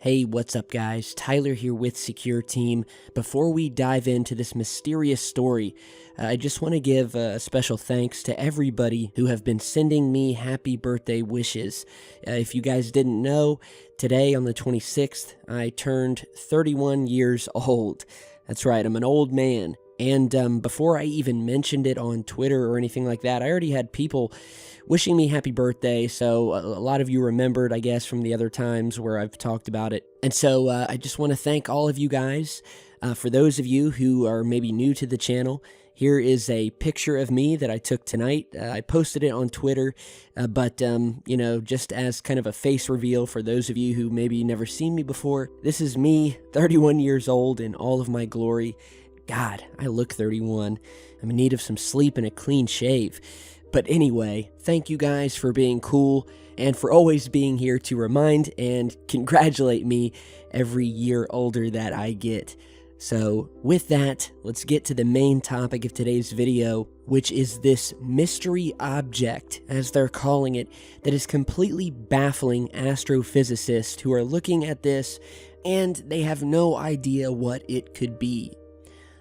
Hey, what's up guys? Tyler here with Secure Team. Before we dive into this mysterious story, I just want to give a special thanks to everybody who have been sending me happy birthday wishes. If you guys didn't know, today on the 26th, I turned 31 years old. That's right, I'm an old man. And before I even mentioned it on Twitter or anything like that, I already had people wishing me happy birthday, so a lot of you remembered, I guess, from the other times where I've talked about it. And so I just want to thank all of you guys. For those of you who are maybe new to the channel, here is a picture of me that I took tonight. I posted it on Twitter, but you know, just as kind of a face reveal for those of you who maybe never seen me before, this is me, 31 years old, in all of my glory. God, I look 31. I'm in need of some sleep and a clean shave. But anyway, thank you guys for being cool and for always being here to remind and congratulate me every year older that I get. So with that, let's get to the main topic of today's video, which is this mystery object, as they're calling it, that is completely baffling astrophysicists who are looking at this and they have no idea what it could be.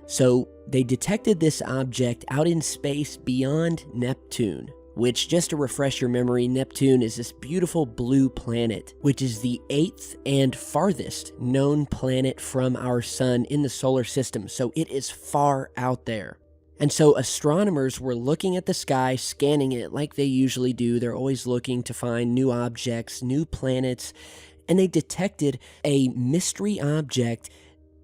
So they detected this object out in space beyond Neptune, which, just to refresh your memory, Neptune is this beautiful blue planet, which is the 8th and farthest known planet from our sun in the solar system, so it is far out there. And so astronomers were looking at the sky, scanning it like they usually do. They're always looking to find new objects, new planets, and they detected a mystery object.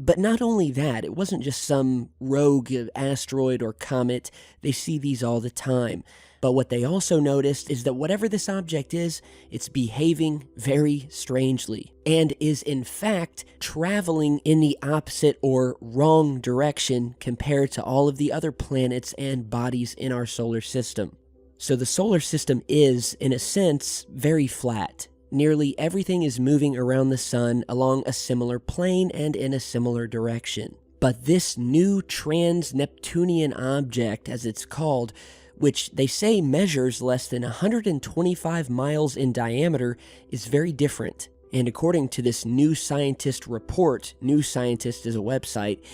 But not only that, it wasn't just some rogue asteroid or comet. They see these all the time. But what they also noticed is that whatever this object is, it's behaving very strangely and is in fact traveling in the opposite or wrong direction compared to all of the other planets and bodies in our solar system. So the solar system is, in a sense, very flat. Nearly everything is moving around the sun along a similar plane and in a similar direction. But this new trans-Neptunian object, as it's called, which they say measures less than 125 miles in diameter, is very different. And according to this New Scientist report, New Scientist is a website,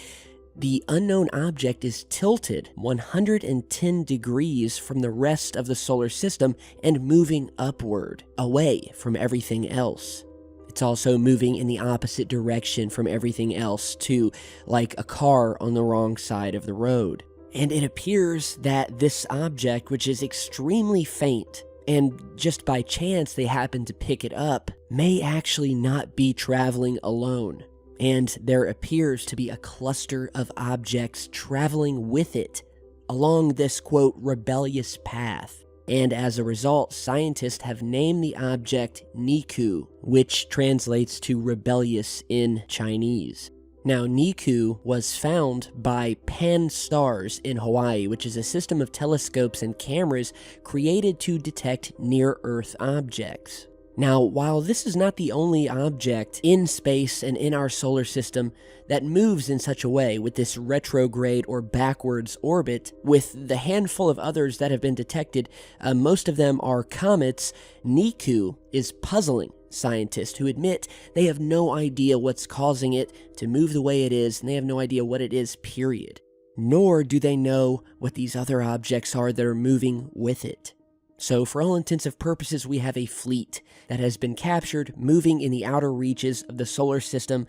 the unknown object is tilted 110 degrees from the rest of the solar system and moving upward, away from everything else. It's also moving in the opposite direction from everything else, too, like a car on the wrong side of the road. And it appears that this object, which is extremely faint, and just by chance they happen to pick it up, may actually not be traveling alone. And there appears to be a cluster of objects traveling with it along this, quote, rebellious path. And as a result, scientists have named the object Niku, which translates to rebellious in Chinese. Now, Niku was found by Pan-STARRS in Hawaii, which is a system of telescopes and cameras created to detect near-Earth objects. Now, while this is not the only object in space and in our solar system that moves in such a way with this retrograde or backwards orbit, with the handful of others that have been detected, most of them are comets, Niku is puzzling scientists who admit they have no idea what's causing it to move the way it is, and they have no idea what it is, period. Nor do they know what these other objects are that are moving with it. So for all intents and purposes, we have a fleet that has been captured, moving in the outer reaches of the solar system.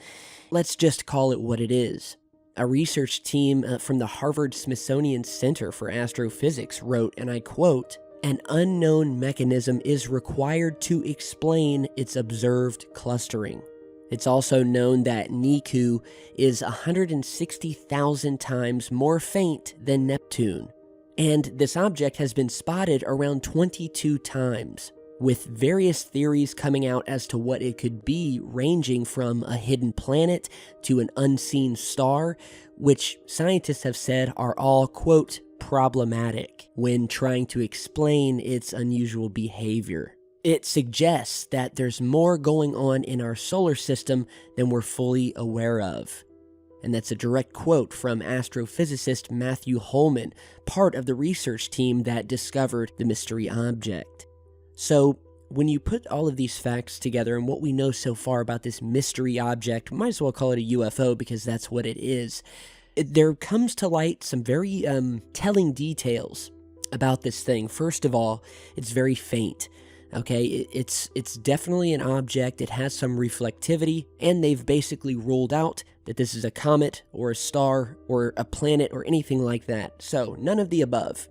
Let's just call it what it is. A research team from the Harvard-Smithsonian Center for Astrophysics wrote, and I quote, "An unknown mechanism is required to explain its observed clustering." It's also known that Niku is 160,000 times more faint than Neptune. And this object has been spotted around 22 times, with various theories coming out as to what it could be, ranging from a hidden planet to an unseen star, which scientists have said are all, quote, problematic when trying to explain its unusual behavior. It suggests that there's more going on in our solar system than we're fully aware of. And that's a direct quote from astrophysicist Matthew Holman, part of the research team that discovered the mystery object. So when you put all of these facts together and what we know so far about this mystery object, might as well call it a UFO because that's what it is, there comes to light some very telling details about this thing. First of all, it's very faint. Okay, it's definitely an object. It has some reflectivity, and they've basically ruled out that this is a comet or a star or a planet or anything like that. So none of the above.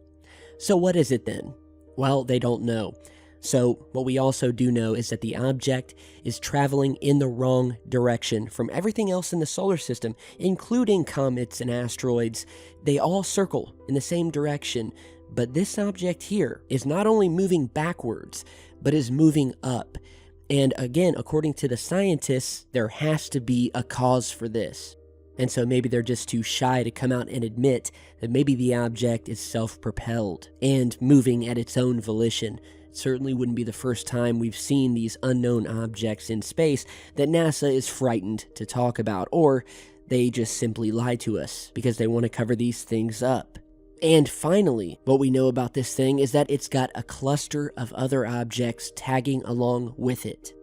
So what is it then? Well, they don't know. So what we also do know is that the object is traveling in the wrong direction from everything else in the solar system, including comets and asteroids. They all circle in the same direction. But this object here is not only moving backwards, but is moving up. And again, according to the scientists, there has to be a cause for this. And so maybe they're just too shy to come out and admit that maybe the object is self-propelled and moving at its own volition. It certainly wouldn't be the first time we've seen these unknown objects in space that NASA is frightened to talk about, or they just simply lie to us because they want to cover these things up. And finally, what we know about this thing is that it's got a cluster of other objects tagging along with it.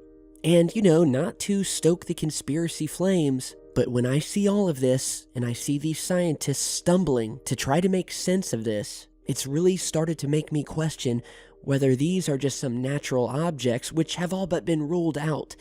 And, not to stoke the conspiracy flames, but when I see all of this, and I see these scientists stumbling to try to make sense of this, it's really started to make me question whether these are just some natural objects which have all but been ruled out.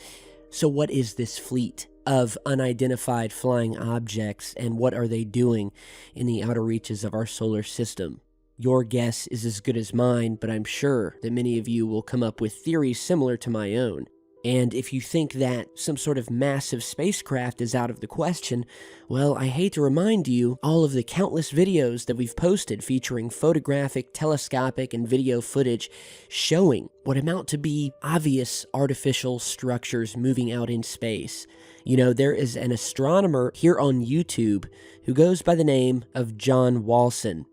So what is this fleet of unidentified flying objects, and what are they doing in the outer reaches of our solar system? Your guess is as good as mine, but I'm sure that many of you will come up with theories similar to my own. And if you think that some sort of massive spacecraft is out of the question, well, I hate to remind you all of the countless videos that we've posted featuring photographic, telescopic, and video footage showing what amount to be obvious artificial structures moving out in space. There is an astronomer here on YouTube who goes by the name of John Walson.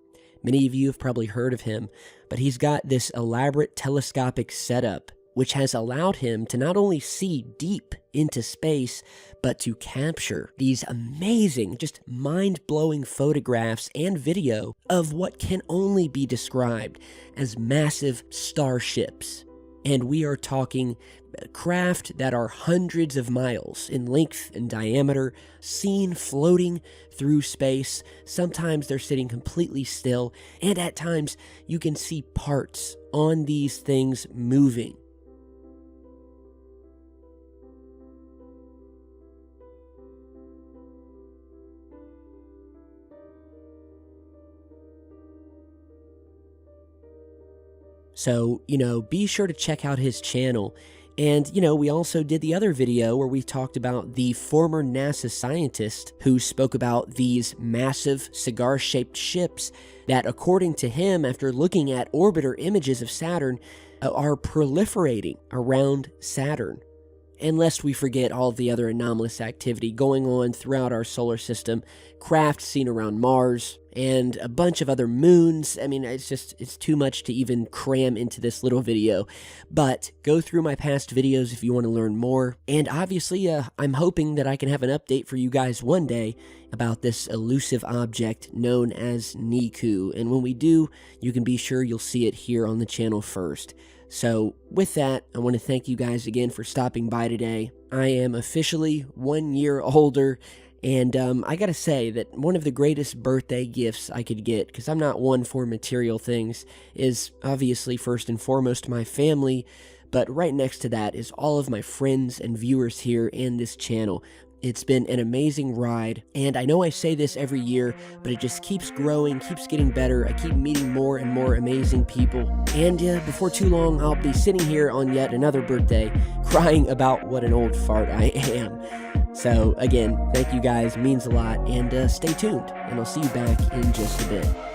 Many of you have probably heard of him, but he's got this elaborate telescopic setup which has allowed him to not only see deep into space, but to capture these amazing, just mind-blowing photographs and video of what can only be described as massive starships. And we are talking craft that are hundreds of miles in length and diameter, seen floating through space. Sometimes they're sitting completely still, and at times you can see parts on these things moving. So, be sure to check out his channel. And, we also did the other video where we talked about the former NASA scientist who spoke about these massive cigar-shaped ships that, according to him, after looking at orbiter images of Saturn, are proliferating around Saturn. And lest we forget all of the other anomalous activity going on throughout our solar system, craft seen around Mars, and a bunch of other moons. I mean, it's too much to even cram into this little video. But go through my past videos if you want to learn more. And obviously, I'm hoping that I can have an update for you guys one day about this elusive object known as Niku. And when we do, you can be sure you'll see it here on the channel first. So with that, I want to thank you guys again for stopping by today. I am officially 1 year older, and I gotta say that one of the greatest birthday gifts I could get, because I'm not one for material things, is obviously first and foremost my family, but right next to that is all of my friends and viewers here in this channel. It's been an amazing ride, and I know I say this every year, but it just keeps growing, keeps getting better. I keep meeting more and more amazing people, and before too long, I'll be sitting here on yet another birthday, crying about what an old fart I am. So again, thank you guys, means a lot, and stay tuned, and I'll see you back in just a bit.